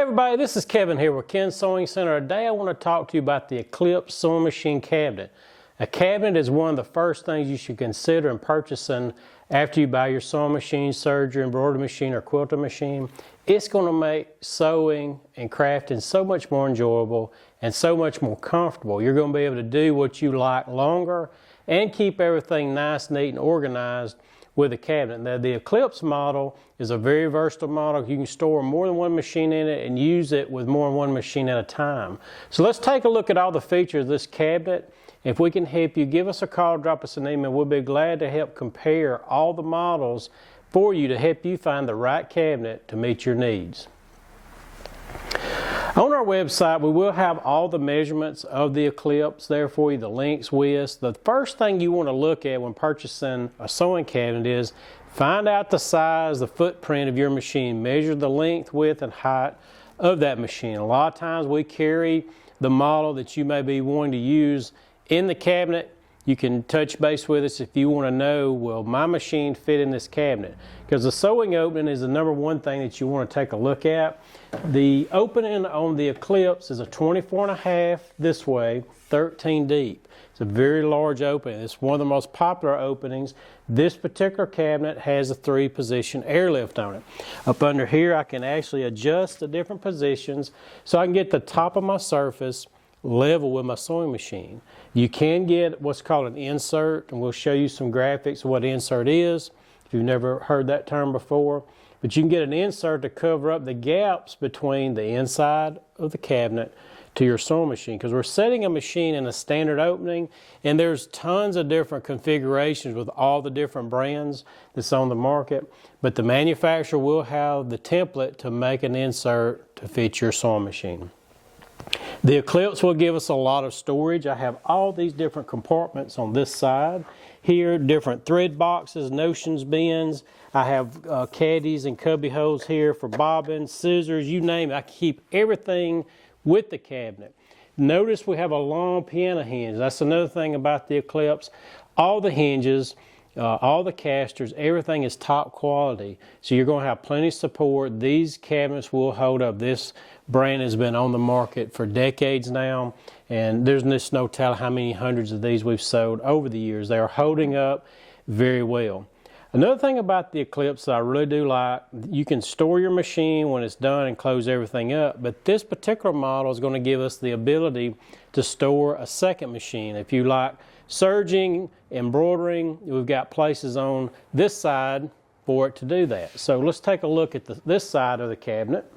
everybody, this is Kevin here with Ken's Sewing Center. Today I want to talk to you about the Eclipse sewing machine cabinet. A cabinet is one of the first things you should consider in purchasing after you buy your sewing machine, serger, embroidery machine, or quilting machine. It's going to make sewing and crafting so much more enjoyable and so much more comfortable. You're going to be able to do what you like longer and keep everything nice, neat, and organized with a cabinet. Now, the Eclipse model is a very versatile model. You can store more than one machine in it and use it with more than one machine at a time. So let's take a look at all the features of this cabinet. If we can help you, give us a call, drop us an email. We'll be glad to help compare all the models for you to help you find the right cabinet to meet your needs. On our website, we will have all the measurements of the Eclipse there for you, the links with. The first thing you want to look at when purchasing a sewing cabinet is find out the size, the footprint of your machine. Measure the length, width, and height of that machine. A lot of times we carry the model that you may be wanting to use in the cabinet. You can touch base with us if you want to know, will my machine fit in this cabinet? Because the sewing opening is the number one thing that you want to take a look at. The opening on the Eclipse is a 24.5 this way, 13 deep. It's a very large opening. It's one of the most popular openings. This particular cabinet has a 3-position airlift on it. Up under here, I can actually adjust the different positions so I can get the top of my surface level with my sewing machine. You can get what's called an insert, and we'll show you some graphics of what an insert is if you've never heard that term before. But you can get an insert to cover up the gaps between the inside of the cabinet to your sewing machine, because we're setting a machine in a standard opening, and there's tons of different configurations with all the different brands that's on the market, but the manufacturer will have the template to make an insert to fit your sewing machine. The Eclipse will give us a lot of storage. I have all these different compartments on this side. Here, different thread boxes, notions bins. I have caddies and cubby holes here for bobbins, scissors, you name it. I keep everything with the cabinet. Notice we have a long piano hinge. That's another thing about the Eclipse. All the hinges, all the casters, everything is top quality. So you're going to have plenty of support. These cabinets will hold up. This brand has been on the market for decades now, and there's just no telling how many hundreds of these we've sold over the years. They are holding up very well. Another thing about the Eclipse that I really do like, you can store your machine when it's done and close everything up, but this particular model is going to give us the ability to store a second machine. If you like serging, embroidering, we've got places on this side for it to do that. So let's take a look at this side of the cabinet.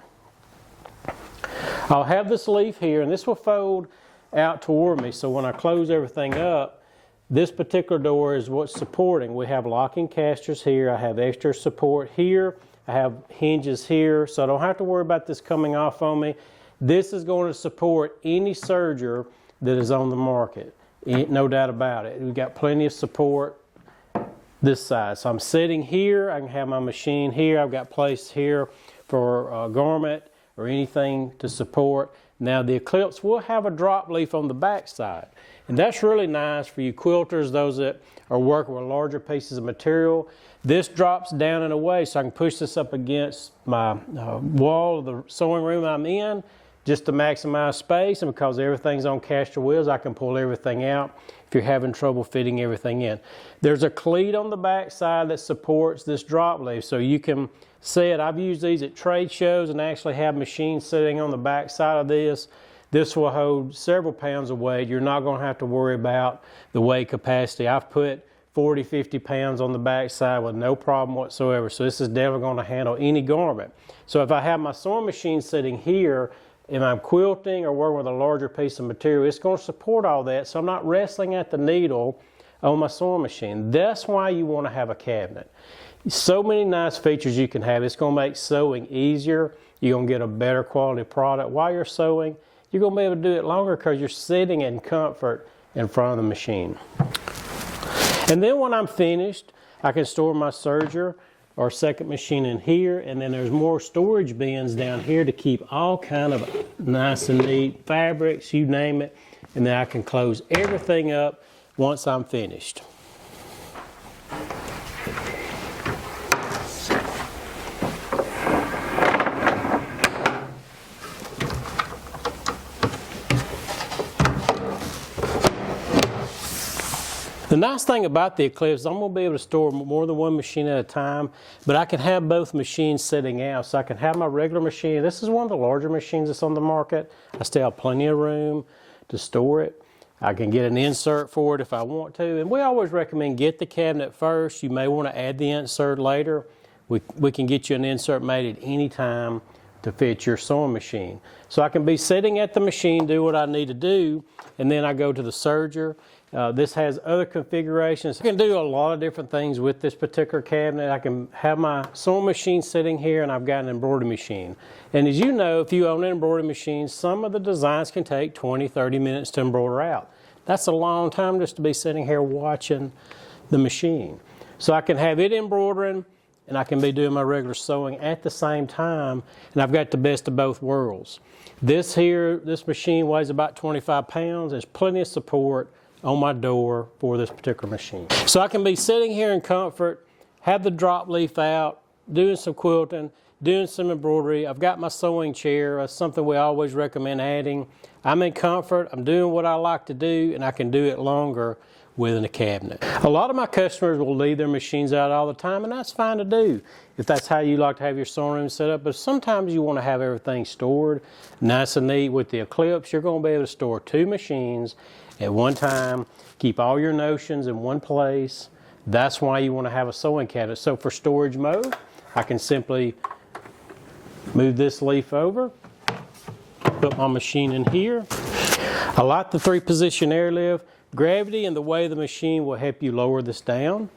I'll have this leaf here, and this will fold out toward me, so when I close everything up, this particular door is what's supporting. We have locking casters here. I have extra support here. I have hinges here, so I don't have to worry about this coming off on me. This is going to support any serger that is on the market. No doubt about it. We've got plenty of support this side. So I'm sitting here. I can have my machine here. I've got place here for a garment or anything to support. Now the Eclipse will have a drop leaf on the back side, and that's really nice for you quilters, those that are working with larger pieces of material. This drops down and away, so I can push this up against my wall of the sewing room I'm in just to maximize space, and because everything's on caster wheels, I can pull everything out if you're having trouble fitting everything in. There's a cleat on the back side that supports this drop leaf, so you can set. I've used these at trade shows and actually have machines sitting on the back side of this. This will hold several pounds of weight. You're not going to have to worry about the weight capacity. I've put 40, 50 pounds on the back side with no problem whatsoever. So this is definitely going to handle any garment. So if I have my sewing machine sitting here and I'm quilting or working with a larger piece of material, it's going to support all that. So I'm not wrestling at the needle on my sewing machine. That's why you want to have a cabinet. So many nice features you can have. It's going to make sewing easier. You're going to get a better quality product while you're sewing. You're going to be able to do it longer because you're sitting in comfort in front of the machine. And then when I'm finished, I can store my serger or second machine in here, and then there's more storage bins down here to keep all kind of nice and neat fabrics, you name it, and then I can close everything up once I'm finished. nice thing about the Eclipse is I'm going to be able to store more than one machine at a time, but I can have both machines sitting out. So I can have my regular machine. This is one of the larger machines that's on the market. I still have plenty of room to store it. I can get an insert for it if I want to. And we always recommend get the cabinet first. You may want to add the insert later. We can get you an insert made at any time to fit your sewing machine. So I can be sitting at the machine, do what I need to do, and then I go to the serger. This has other configurations. I can do a lot of different things with this particular cabinet. I can have my sewing machine sitting here, and I've got an embroidery machine. And as you know, if you own an embroidery machine, some of the designs can take 20, 30 minutes to embroider out. That's a long time just to be sitting here watching the machine. So I can have it embroidering, and I can be doing my regular sewing at the same time, and I've got the best of both worlds. This machine weighs about 25 pounds. There's plenty of support on my door for this particular machine. So I can be sitting here in comfort, have the drop leaf out, doing some quilting, doing some embroidery. I've got my sewing chair. That's something we always recommend adding. I'm in comfort, I'm doing what I like to do, and I can do it longer within a cabinet. A lot of my customers will leave their machines out all the time, and that's fine to do if that's how you like to have your sewing room set up. But sometimes you want to have everything stored nice and neat. With the Eclipse, you're going to be able to store 2 machines at one time, keep all your notions in one place. That's why you want to have a sewing cabinet. So for storage mode, I can simply move this leaf over, put my machine in here. I like the 3-position airlift. Gravity and the way of the machine will help you lower this down.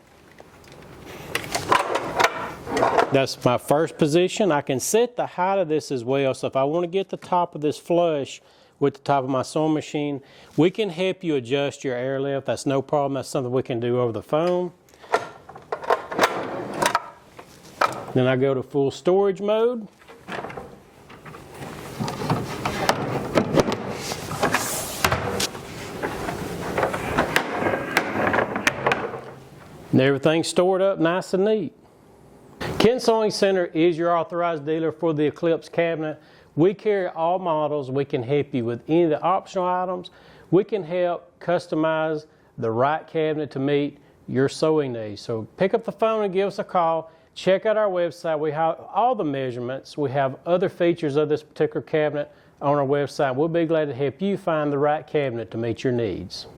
That's my first position. I can set the height of this as well. So if I want to get the top of this flush with the top of my sewing machine, we can help you adjust your airlift. That's no problem. That's something we can do over the phone. Then I go to full storage mode. And everything's stored up nice and neat. Ken Sewing Center is your authorized dealer for the Eclipse cabinet. We carry all models. We can help you with any of the optional items. We can help customize the right cabinet to meet your sewing needs. So pick up the phone and give us a call. Check out our website. We have all the measurements. We have other features of this particular cabinet on our website. We'll be glad to help you find the right cabinet to meet your needs.